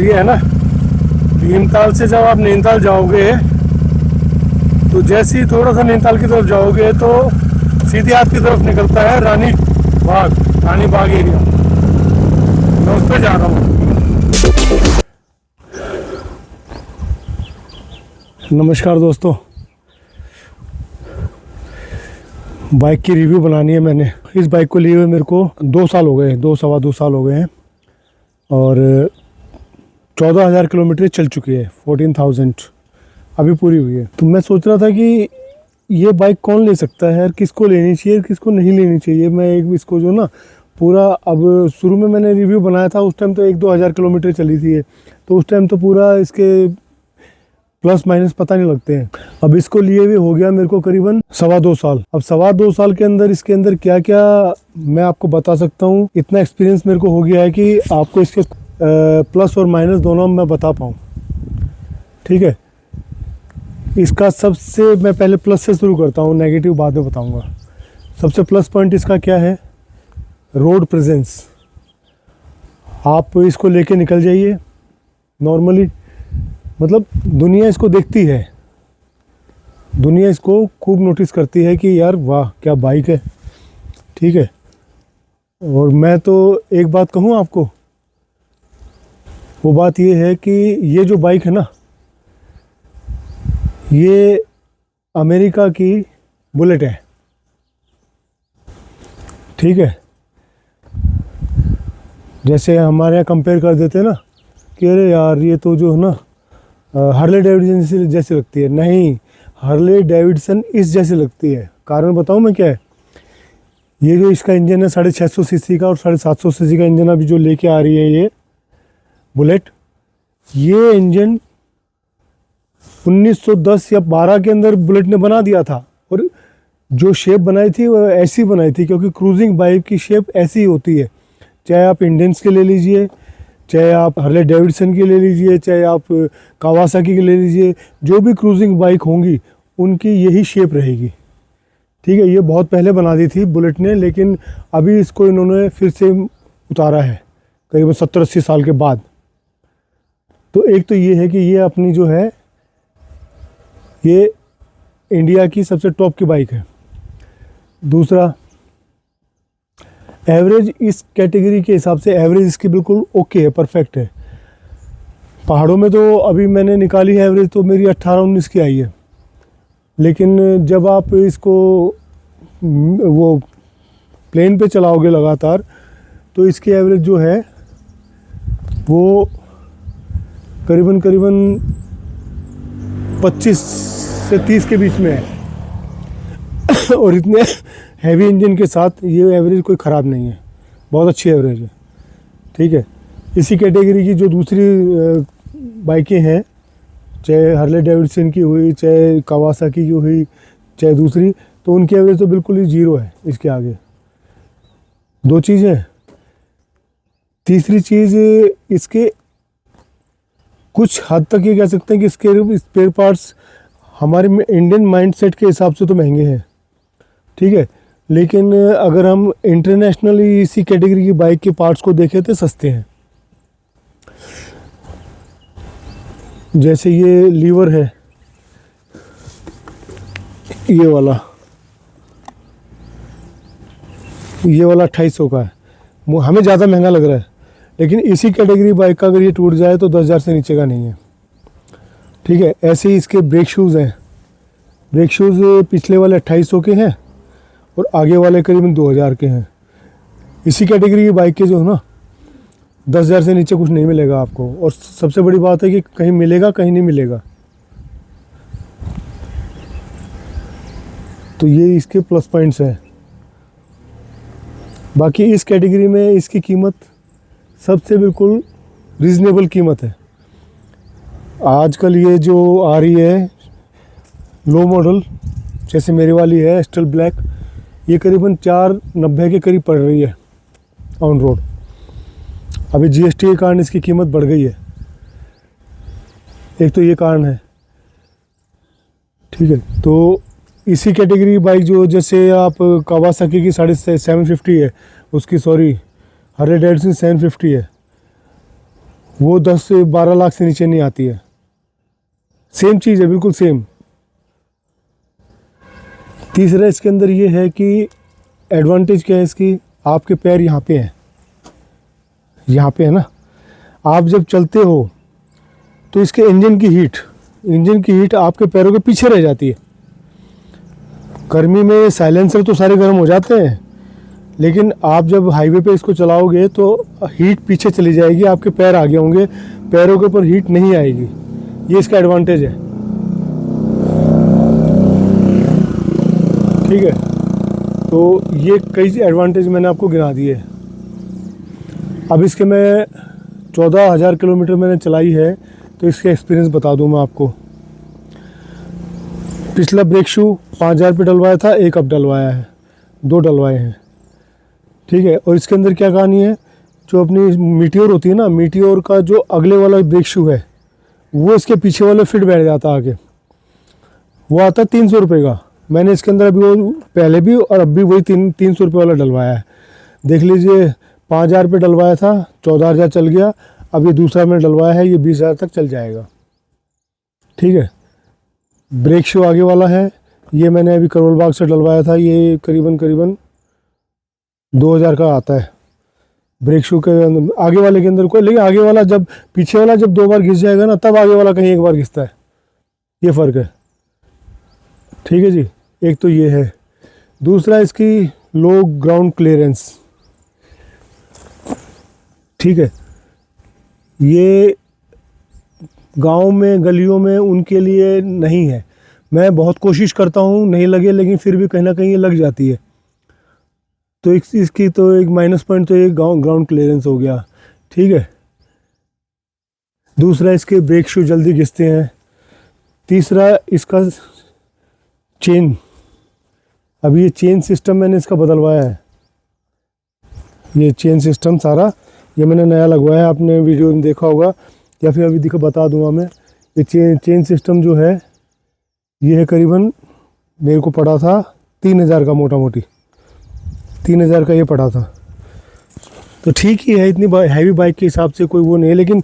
Area है ना, भीमताल से जब आप नैनीताल जाओगे तो जैसे ही थोड़ा सा नैनीताल की तरफ जाओगे तो सीधे आपकी तरफ निकलता है रानी बाग एरिया। मैं उस पर जा रहा हूँ। नमस्कार दोस्तों, बाइक की रिव्यू बनानी है मैंने। इस बाइक को लिए हुए मेरे को 2 साल हो गए, 2 साल हो गए हैं और 14,000 किलोमीटर चल चुकी है। 14,000 अभी पूरी हुई है। तो मैं सोच रहा था कि ये बाइक कौन ले सकता है, किसको लेनी चाहिए, किसको नहीं लेनी चाहिए। मैं एक इसको जो ना पूरा, अब शुरू में मैंने रिव्यू बनाया था उस टाइम तो 1-2 हज़ार किलोमीटर चली थी, तो उस टाइम तो पूरा इसके प्लस माइनस पता नहीं लगते हैं। अब इसको लिए हुए हो गया मेरे को करीबन 2.25 साल। अब 2.25 साल के अंदर इसके अंदर क्या क्या मैं आपको बता सकता हूँ, इतना एक्सपीरियंस मेरे को हो गया है कि आपको इसके प्लस और माइनस दोनों मैं बता पाऊँ। ठीक है, इसका सबसे मैं पहले प्लस से शुरू करता हूँ, नेगेटिव बाद में बताऊँगा। सबसे प्लस पॉइंट इसका क्या है, रोड प्रेजेंस। आप इसको लेके निकल जाइए नॉर्मली, मतलब दुनिया इसको देखती है, दुनिया इसको खूब नोटिस करती है कि यार वाह क्या बाइक है। ठीक है, और मैं तो एक बात कहूँ आपको, वो बात ये है कि ये जो बाइक है ना, ये अमेरिका की बुलेट है। ठीक है, जैसे हमारे यहाँ कंपेयर कर देते हैं ना कि अरे यार ये तो जो है ना हार्ले डेविडसन जैसी लगती है। नहीं, हार्ले डेविडसन इस जैसी लगती है। कारण बताऊँ मैं क्या है, ये जो इसका इंजन है 650 सीसी का और 750 सीसी का इंजन अभी जो लेके आ रही है ये बुलेट, ये इंजन 1910 या 12 के अंदर बुलेट ने बना दिया था। और जो शेप बनाई थी वो ऐसी बनाई थी, क्योंकि क्रूजिंग बाइक की शेप ऐसी होती है। चाहे आप इंडियंस के ले लीजिए, चाहे आप हार्ले डेविडसन की ले लीजिए, चाहे आप कावासाकी की ले लीजिए, जो भी क्रूजिंग बाइक होंगी उनकी यही शेप रहेगी। ठीक है, ये बहुत पहले बना दी थी बुलेट ने, लेकिन अभी इसको इन्होंने फिर से उतारा है करीबन 70-80 साल के बाद। तो एक तो ये है कि ये अपनी जो है ये इंडिया की सबसे टॉप की बाइक है। दूसरा, एवरेज इस कैटेगरी के हिसाब से एवरेज इसकी बिल्कुल ओके है, परफेक्ट है। पहाड़ों में तो अभी मैंने निकाली है एवरेज, तो मेरी 18-19 की आई है। लेकिन जब आप इसको वो प्लेन पे चलाओगे लगातार, तो इसकी एवरेज जो है वो करीबन 25 से 30 के बीच में है। और इतने हैवी इंजन के साथ ये एवरेज कोई ख़राब नहीं है, बहुत अच्छी एवरेज है। ठीक है, इसी कैटेगरी की जो दूसरी बाइकें हैं, चाहे हार्ले डेविडसन की हुई, चाहे कावासाकी की हुई, चाहे दूसरी, तो उनकी एवरेज तो बिल्कुल ही जीरो है इसके आगे। 2 चीज़ें। तीसरी चीज़, इसके कुछ हद तक ये कह सकते हैं कि इसके स्पेयर पार्ट्स हमारे इंडियन माइंडसेट के हिसाब से तो महंगे हैं। ठीक है, लेकिन अगर हम इंटरनेशनली इसी कैटेगरी की बाइक के पार्ट्स को देखें तो सस्ते हैं। जैसे ये लीवर है, ये वाला 2800 का है, हमें ज़्यादा महंगा लग रहा है, लेकिन इसी कैटेगरी बाइक का अगर ये टूट जाए तो 10,000 से नीचे का नहीं है। ठीक है, ऐसे ही इसके ब्रेक शूज़ हैं। ब्रेक शूज़ पिछले वाले 2800 के हैं और आगे वाले करीबन 2,000 के हैं। इसी कैटेगरी की बाइक के जो है ना 10,000 से नीचे कुछ नहीं मिलेगा आपको। और सबसे बड़ी बात है कि कहीं मिलेगा, कहीं नहीं मिलेगा। तो ये इसके प्लस पॉइंट्स हैं। बाकी इस कैटेगरी में इसकी कीमत सबसे बिल्कुल रीज़नेबल कीमत है। आजकल ये जो आ रही है लो मॉडल, जैसे मेरी वाली है एस्टल ब्लैक, ये करीबन 490 के करीब पड़ रही है ऑन रोड। अभी जीएसटी के कारण इसकी कीमत बढ़ गई है, एक तो ये कारण है। ठीक है, तो इसी कैटेगरी की बाइक जो जैसे आप कावासाकी की 750 है, उसकी हार्ले डेविडसन 750 है, वो 10 से 12 लाख से नीचे नहीं आती है। सेम चीज़ है, बिल्कुल सेम। तीसरा इसके अंदर ये है कि एडवांटेज क्या है इसकी, आपके पैर यहाँ पे हैं, यहाँ पे है ना। आप जब चलते हो तो इसके इंजन की हीट आपके पैरों के पीछे रह जाती है। गर्मी में साइलेंसर तो सारे गर्म हो जाते हैं, लेकिन आप जब हाईवे पे इसको चलाओगे तो हीट पीछे चली जाएगी, आपके पैर आगे होंगे, पैरों के ऊपर हीट नहीं आएगी। ये इसका एडवांटेज है। ठीक है, तो ये कई एडवांटेज मैंने आपको गिना दिए। अब इसके मैं 14,000 किलोमीटर मैंने चलाई है, तो इसका एक्सपीरियंस बता दूं मैं आपको। पिछला ब्रेक शू 5,000 पे डलवाया था, एक अब डलवाया है, 2 डलवाए हैं। ठीक है, और इसके अंदर क्या कहानी है, जो अपनी मीटियोर होती है ना, मीटियोर का जो अगले वाला ब्रेक शू है वो इसके पीछे वाले फिट बैठ जाता है आगे, वो आता है 300 रुपये का। मैंने इसके अंदर अभी वो पहले भी और अब भी वही 300 रुपये वाला डलवाया है। देख लीजिए, 5,000 पे डलवाया था, 14,000 चल गया। अब ये दूसरा मैंने डलवाया है, ये 20,000 तक चल जाएगा। ठीक है, ब्रेक शू आगे वाला है, ये मैंने अभी करोल बाग से डलवाया था, ये करीबन 2,000 का आता है ब्रेक शू के अंदर। आगे वाले के अंदर कोई, लेकिन आगे वाला जब पीछे वाला जब 2 बार घिस जाएगा ना, तब आगे वाला कहीं 1 बार घिसता है, ये फ़र्क है। ठीक है जी, एक तो ये है। दूसरा इसकी लो ग्राउंड क्लियरेंस। ठीक है, ये गांव में गलियों में उनके लिए नहीं है। मैं बहुत कोशिश करता हूँ नहीं लगे, लेकिन फिर भी कहीं ना कहीं ये लग जाती है। तो इसकी तो एक माइनस पॉइंट तो ये ग्राउंड क्लियरेंस हो गया। ठीक है, दूसरा इसके ब्रेक शू जल्दी घिसते हैं। तीसरा इसका चेन, अभी ये चेन सिस्टम मैंने इसका बदलवाया है। ये चेन सिस्टम सारा ये मैंने नया लगवाया है, आपने वीडियो में देखा होगा, या फिर अभी बता दूंगा मैं। ये चेन सिस्टम जो है, ये है करीबन मेरे को पड़ा था 3,000 का, मोटा मोटी 3,000 का ये पड़ा था। तो ठीक ही है, इतनी हैवी बाइक के हिसाब से कोई वो नहीं है, लेकिन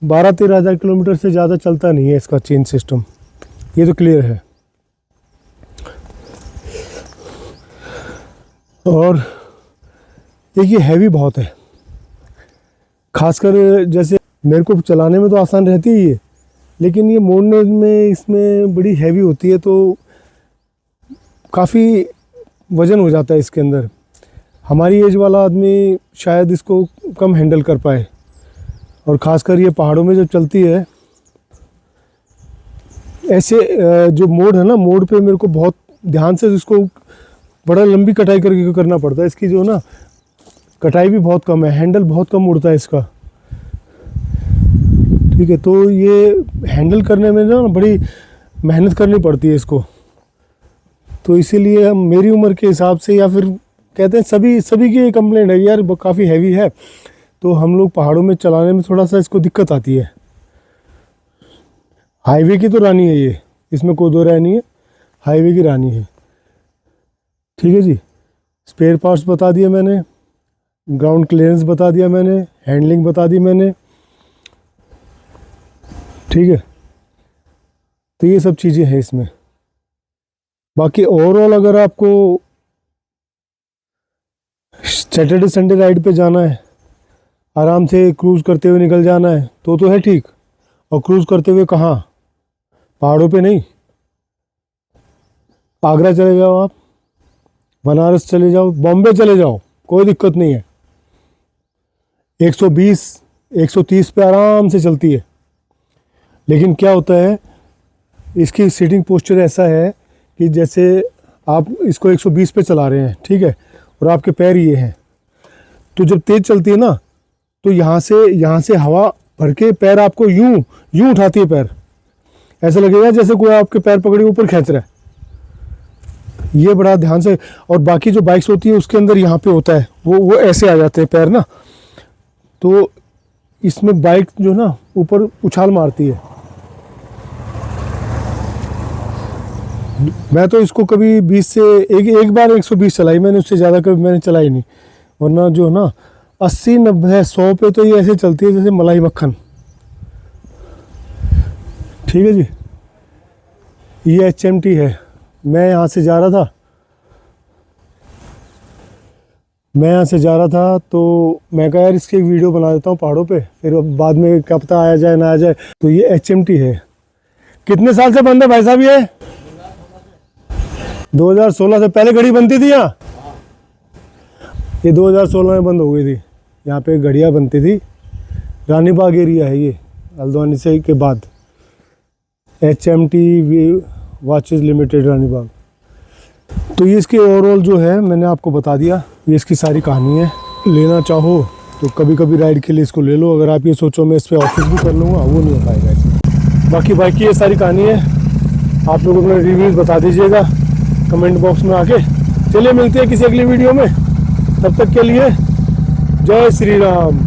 12-13 हज़ार किलोमीटर से ज़्यादा चलता नहीं है इसका चेन सिस्टम, ये तो क्लियर है। और एक ये हैवी बहुत है, खासकर जैसे मेरे को चलाने में तो आसान रहती ही है, लेकिन ये मोड़ने में इसमें बड़ी हैवी होती है, तो काफ़ी वज़न हो जाता है इसके अंदर। हमारी एज वाला आदमी शायद इसको कम हैंडल कर पाए, और ख़ासकर ये पहाड़ों में जब चलती है ऐसे, जो मोड़ है ना, मोड़ पे मेरे को बहुत ध्यान से इसको बड़ा लंबी कटाई करके करना पड़ता है। इसकी जो ना कटाई भी बहुत कम है, हैंडल बहुत कम उड़ता है इसका। ठीक है, तो ये हैंडल करने में ना बड़ी मेहनत करनी पड़ती है इसको। तो इसीलिए हम मेरी उम्र के हिसाब से, या फिर कहते हैं सभी की कंप्लेंट है यार काफ़ी हैवी है, तो हम लोग पहाड़ों में चलाने में थोड़ा सा इसको दिक्कत आती है। हाईवे की तो रानी है ये, इसमें कोई दो राय नहीं है, हाईवे की रानी है। ठीक है जी, स्पेयर पार्ट्स बता दिए मैंने, ग्राउंड क्लियरेंस बता दिया मैंने, हैंडलिंग बता दी मैंने। ठीक है, तो ये सब चीज़ें हैं इसमें। बाकी ओवरऑल अगर आपको सैटरडे संडे राइड पे जाना है, आराम से क्रूज़ करते हुए निकल जाना है, तो है ठीक। और क्रूज़ करते हुए कहाँ, पहाड़ों पे नहीं, आगरा चले जाओ आप, बनारस चले जाओ, बॉम्बे चले जाओ, कोई दिक्कत नहीं है। 120-130 पे आराम से चलती है। लेकिन क्या होता है, इसकी सीटिंग पोस्चर ऐसा है कि जैसे आप इसको 120 पे चला रहे हैं, ठीक है, और आपके पैर ये हैं, तो जब तेज़ चलती है ना, तो यहाँ से हवा भर के पैर आपको यूं उठाती है। पैर ऐसा लगेगा जैसे कोई आपके पैर पकड़े ऊपर खींच रहा है। ये बड़ा ध्यान से। और बाकी जो बाइक्स होती है उसके अंदर यहाँ पे होता है, वो ऐसे आ जाते हैं पैर ना, तो इसमें बाइक जो ना ऊपर उछाल मारती है। मैं तो इसको कभी 20 से एक बार 120 चलाई मैंने, उससे ज़्यादा कभी मैंने चलाई नहीं। वरना जो है ना, 80, 90, 100 पे तो ये ऐसे चलती है जैसे मलाई मक्खन। ठीक है जी, ये HMT है। मैं यहाँ से जा रहा था तो मैं कहा यार इसकी एक वीडियो बना देता हूँ पहाड़ों पे, फिर अब बाद में क्या पता आया जाए ना आ जाए। तो ये HMT है। कितने साल से बंद है भाई साहब ये? 2016 से। पहले घड़ी बनती थी यहाँ? ये 2016 में बंद हो गई थी। यहाँ पे घड़ियाँ बनती थी। रानी बाग एरिया है ये, हल्द्वानी से के बाद। HMT वॉचेस लिमिटेड, रानी बाग। तो ये इसके ओवरऑल जो है मैंने आपको बता दिया, ये इसकी सारी कहानी है। लेना चाहो तो कभी कभी राइड के लिए इसको ले लो। अगर आप ये सोचो मैं इस पर ऑफिस भी कर लूँगा, वो नहीं हो पाएगा ऐसे। बाकी बाइक की ये सारी कहानी है। आप लोग अपने रिव्यूज़ बता दीजिएगा कमेंट बॉक्स में आके। चलिए मिलते हैं किसी अगली वीडियो में, तब तक के लिए जय श्री राम।